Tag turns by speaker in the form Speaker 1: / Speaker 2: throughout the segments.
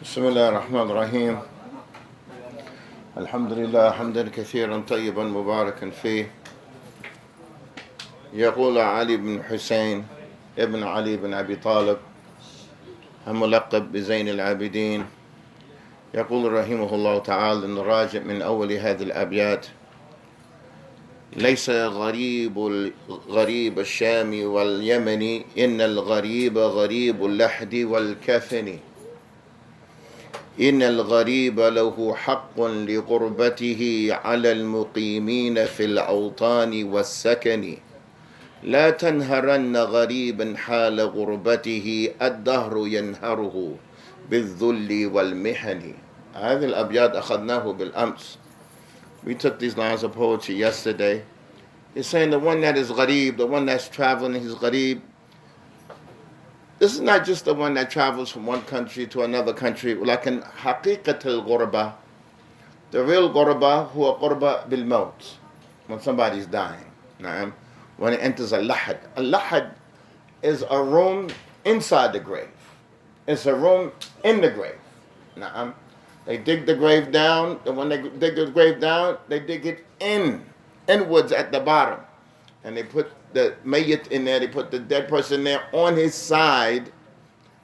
Speaker 1: بسم الله الرحمن الرحيم. الحمد لله حمدا كثيرا طيبا مباركا فيه. يقول علي بن حسين ابن علي بن أبي طالب الملقب بزين العابدين، يقول رحمه الله تعالى نراجع من أول هذه الأبيات: ليس غريب الشام واليمن، إن الغريب غريب اللحد والكفن. إن الغريب له حق لغربته على المقيمين في الأوطان والسكن. لا تنهرن غريبا حال غربته، الدهر ينهره بالذل والمحن. هذه الأبيات أخذناه بالأمس. We took these lines of poetry yesterday. He's saying the one that is gharib, the one that's traveling, he's gharib. This is not just the one that travels from one country to another country. ولكن حقيقة الغربة, the real غربة هو غربة بالموت, when somebody's dying. نعم. When it enters a lahad. A lahad is a room inside the grave. It's a room in the grave. نعم. They dig the grave down, and when they dig the grave down, they dig it inwards at the bottom. And they put the mayyit in there, they put the dead person there on his side,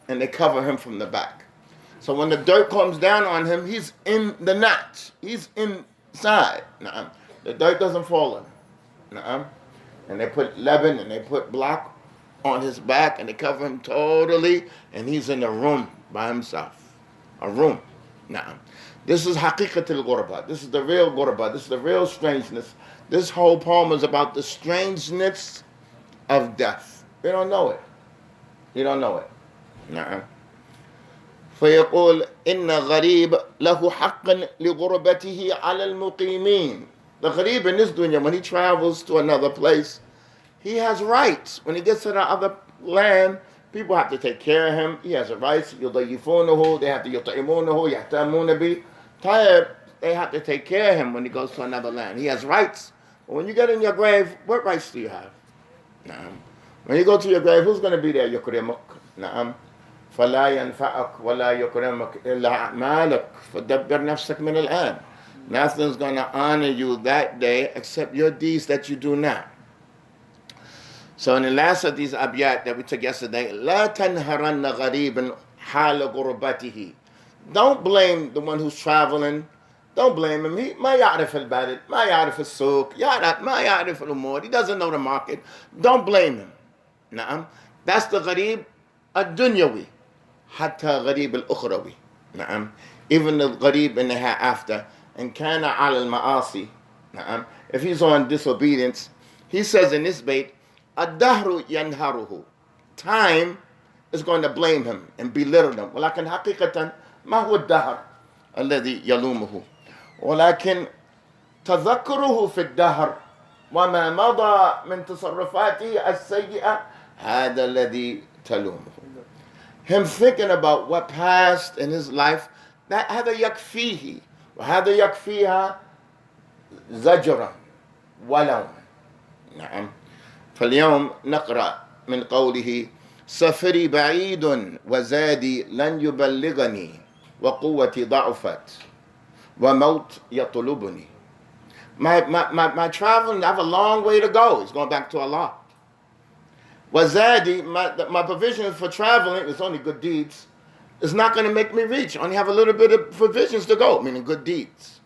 Speaker 1: and they cover him from the back. So when the dirt comes down on him, he's in the notch. He's inside. Na'am. The dirt doesn't fall on him. Na'am. And they put leban and they put block on his back, and they cover him totally, and he's in a room by himself. A room. Na'am. This is haqiqat al-ghurba. This is the real ghurba. This is the real strangeness. This whole poem is about the strangeness of death. You don't know it. You don't know it. نعم. فيقول إن غريب له حق لغربته على المقيمين. The gharib in this dunya, when he travels to another place, he has rights. When he gets to the other land, people have to take care of him. He has a rights. يضيفونه, they have to يطعمونه, يهتمون به. They have to take care of him when he goes to another land. He has rights. But when you get in your grave, what rights do you have? Na'am. When you go to your grave, who's going to be there? يكرمك. نعم. فلا ينفعك ولا يكرمك إلا أعمالك فدبر نفسك من الآن. Nothing's going to honor you that day except your deeds that you do now. So in the last of these abiyat that we took yesterday, لا تنهرن غريبا حال غربته. Don't blame the one who's traveling. Don't blame him. He ما يعرف البلد, ما يعرف السوق, ما يعرف الأمور. He doesn't know the market. Don't blame him. نعم. That's the غريب الدنيوي. حتى غريب الأخروي. نعم. Even the غريب in the hereafter. And كان على المعاصي. نعم. If he's on disobedience, he says in this bait, الدهر ينهره. Time is going to blame him and belittle him. ولكن حقيقة ما هو الدهر الذي يلومه؟ ولكن تذكره في الدهر وما مضى من تصرفاته السيئة هذا الذي تلومه. Him thinking about what passed in his life, that هذا يكفيه وهذا يكفيها زجرا ولوما. نعم. فاليوم نقرأ من قوله: سفري بعيد وزادي لن يبلغني وقوتي ضعفت وموت يطلبني. My traveling, I have a long way to go. It's going back to Allah. وزادي, my provisions for traveling, it's only good deeds. It's not going to make me reach. I only have a little bit of provisions to go, meaning good deeds.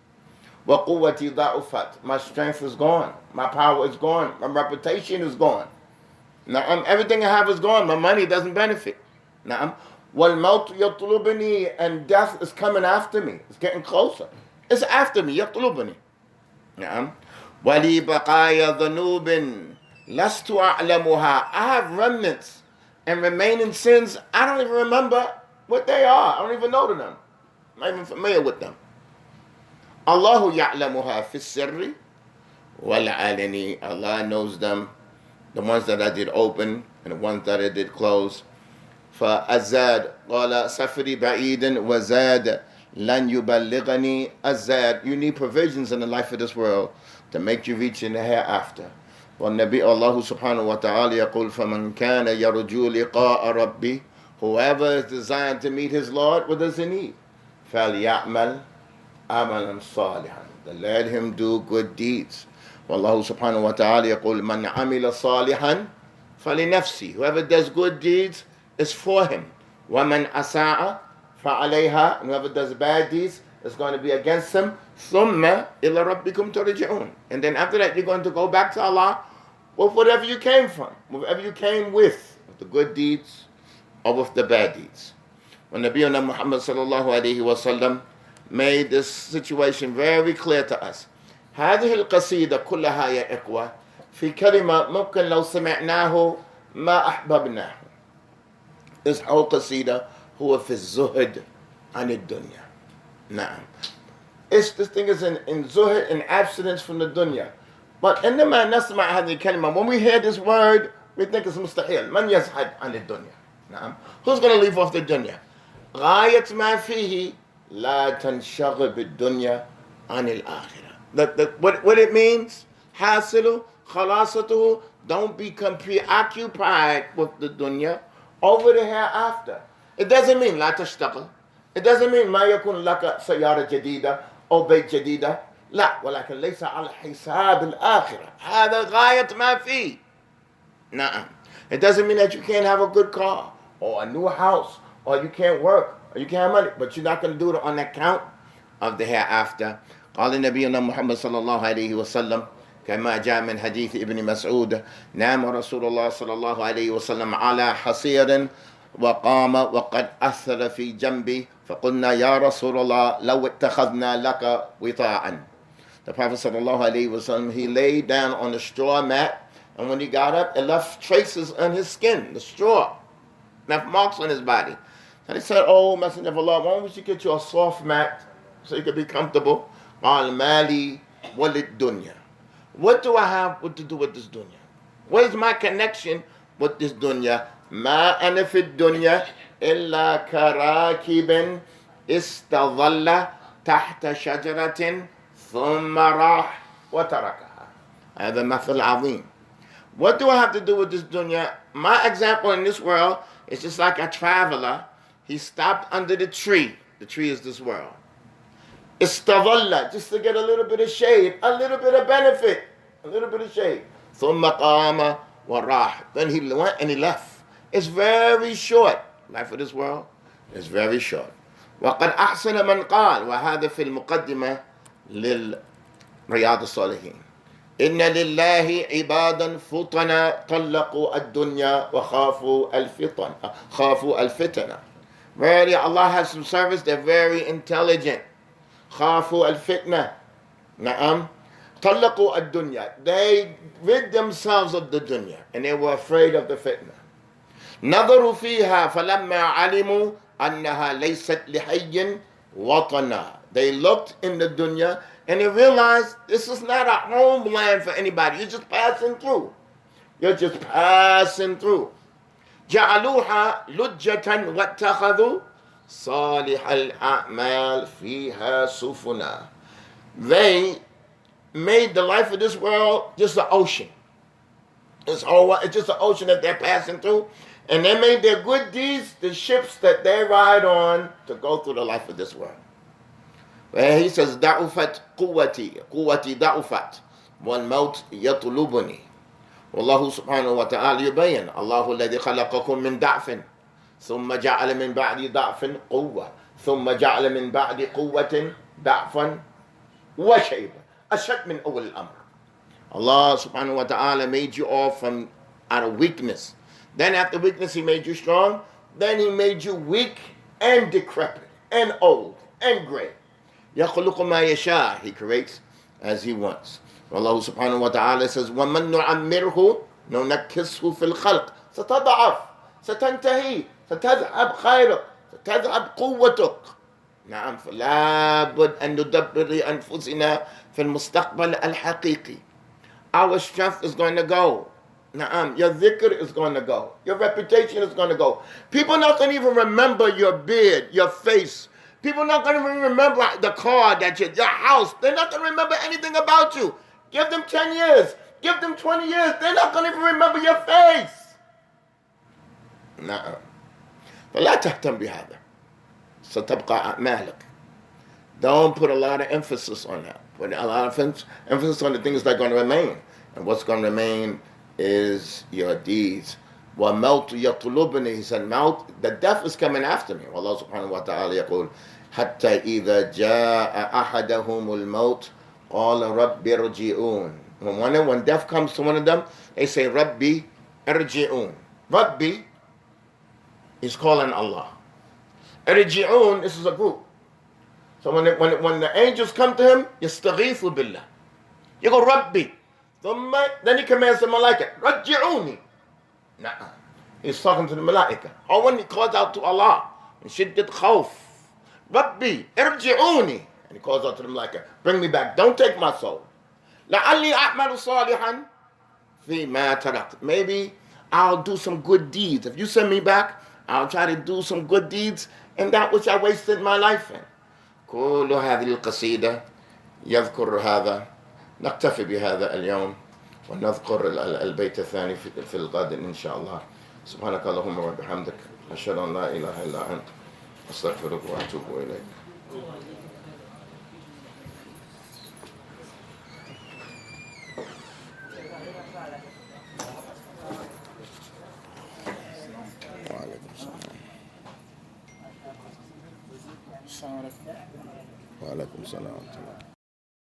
Speaker 1: وقوتي ضعفت. My strength is gone. My power is gone. My reputation is gone. Now, everything I have is gone. My money doesn't benefit. Now, وَالْمَوْتُ يَطْلُبُنِي, and death is coming after me. It's getting closer. It's after me. يطلبني. نعم. وَلِي بَقَايَ ذُنُوبٍ لَسْتُ أَعْلَمُهَا. I have remnants and remaining sins. I don't even remember what they are. I don't even know them. I'm not even familiar with them. Allah يَعْلَمُهَا فِي السِّرِّ وَالْعَلَنِ. Allah knows them. The ones that I did open and the ones that I did close. فأزاد قال سفري بعيد وزاد لن يبلغني. Azad, you need provisions in the life of this world to make you reach in the hereafter. والنبي الله سبحانه وتعالى يقول فمن كان يرجو لقاء ربي. Whoever is designed to meet his Lord, what does he need? فَلْيَعْمَلْ عَمَلًا صَالِحًا. Then let him do good deeds. والله سبحانه وتعالى يقول من عمل صالحا فلنفسه. Whoever does good deeds is for him. ومن أساء فعليها. And whoever does bad deeds is going to be against him. ثم إلى ربكم ترجعون. And then after that you're going to go back to Allah with whatever you came from, whatever you came with the good deeds or with the bad deeds. When Nabiyyuna Muhammad sallallahu alayhi wa sallam made this situation very clear to us. هذه القصيدة كلها يا إخوة في كلمة ممكن لو سمعناه ما أحببناه. This whole قصيدة هو في الزهد عن الدنيا. نعم. This thing is in zuhd, in abstinence from the dunya. But إنما نسمع هذه الكلمة, when we hear this word, we think it's مستحيل. من يزهد عن الدنيا. نعم. Who's going to leave off the dunya? غاية ما فيه لا تنشغل بالدنيا عن الآخرة. What it means, حاصله خلاصته, don't become preoccupied with the dunya over the hereafter. It doesn't mean لا تشتغل. It doesn't mean ما يكون لك سيارة جديدة أو بيت جديدة. لا, ولكن ليس على حساب الآخرة. هذا غاية ما فيه. نعم. It doesn't mean that you can't have a good car or a new house or you can't work or you can't have money, but you're not going to do it on account of the hereafter. قال نبينا محمد صلى الله عليه وسلم كما جاء من حديث ابن مسعود نام رسول الله صلى الله عليه وسلم على حصير وقام وقد أثر في جنبي فقلنا يا رسول الله لو اتخذنا لك وطاءً. The Prophet صلى الله عليه وسلم, he laid down on a straw mat, and when he got up, it left traces on his skin, the straw, left marks on his body. And he said, oh, Messenger of Allah, why don't you get you a soft mat so you can be comfortable? قال مالي وللدنيا. What do I have to do with this dunya? What is my connection with this dunya? ما أنا في الدنيا إلا كراكب استظل تحت شجرة ثم راح وتركها. هذا مثل عظيم. What do I have to do with this dunya? My example in this world is just like a traveler. He stopped under the tree. The tree is this world. Istadalla, just to get a little bit of shade, a little bit of benefit, a little bit of shade. ثم قام وراح. Then he went and he left. It's very short. Life of this world is very short. وقد أحسن من قال وهذا في المقدمة للرياض الصالحين إن لله عبادا فطنا طلقوا الدنيا وخافوا الفتن. خافوا الفتنة. Really, Allah has some servants, they're very intelligent. خافوا الفتنة. نعم. طلقوا الدنيا. They rid themselves of the dunya and they were afraid of the fitna. نظروا فيها فلما علموا أنها ليست لحي وطنا. They looked in the dunya and they realized this is not a homeland for anybody. You're just passing through. You're just passing through. جعلوها لجة واتخذوا صالح الأعمال فيها سفنا. They made the life of this world just an ocean. It's just an ocean that they're passing through. And they made their good deeds the ships that they ride on to go through the life of this world. Where he says, ضعفت قوتي ضعفت والموت يطلبني. والله سبحانه وتعالى يبين الله الذي خلقكم من ضعف ثم جعل من بعد ضعف قوة ثم جعل من بعد قوة ضعفا وشيبة أشد من أول الأمر. Allah subhanahu wa ta'ala made you all from out of weakness. Then after weakness he made you strong. Then he made you weak and decrepit and old and gray. يخلق ما يشاء. He creates as he wants. Allah subhanahu wa ta'ala says وَمَنْ نُعَمِّرْهُ نُنَكِّسْهُ فِي الْخَلْقِ ستضعف ستنتهي ستذهب خيرك ستذهب قوتك. نعم فلا بد أن ندبر لأنفسنا في المستقبل الحقيقي. Our strength is going to go. Na'am, your dhikr is going to go. Your reputation is going to go. People are not going to even remember your beard, your face. People are not going to even remember the car that your house. They're not going to remember anything about you. Give them 10 years. Give them 20 years. They're not going to even remember your face. نعم. فلا تهتم بهذا. ستبقى أعمالك Don't put a lot of emphasis on that. Put a lot of emphasis on the things that are going to remain. And what's going to remain is your deeds. وَمَوْتُ يَطْلُبُنِي, he said, the death is coming after me. Allah subhanahu wa ta'ala يقول حَتَّى إِذَا جَاءَ أَحَدَهُمُ الْمَوْتُ قَالَ رَبِّ ارْجِعُونَ. When death comes to one of them, they say, Rabbi irji'un. Rabbi is calling Allah. Irji'un, this is a group. So when the angels come to him, يستغيث بالله. You go, Rabbi. Then he commands the malaika, Rajji'uni. Nah. He's talking to the malaika. Or when he calls out to Allah, in shiddat khawf, Rabbi, irji'uni. And he calls out to the malaika, bring me back. Don't take my soul. لَعَلِّي أَعْمَلُ صَالِحًا فِيمَا تَرَكْتُ. Maybe I'll do some good deeds. If you send me back, I'll try to do some good deeds in that which I wasted my life in. كل هذه القصيدة يذكر هذا. نكتفي بهذا اليوم ونذكر البيت الثاني في الغد إن شاء الله. سبحانك اللهم وبحمدك أشهد أن لا إله إلا أنت أستغفرك وأتوب إليك. وعليكم السلام ورحمة الله.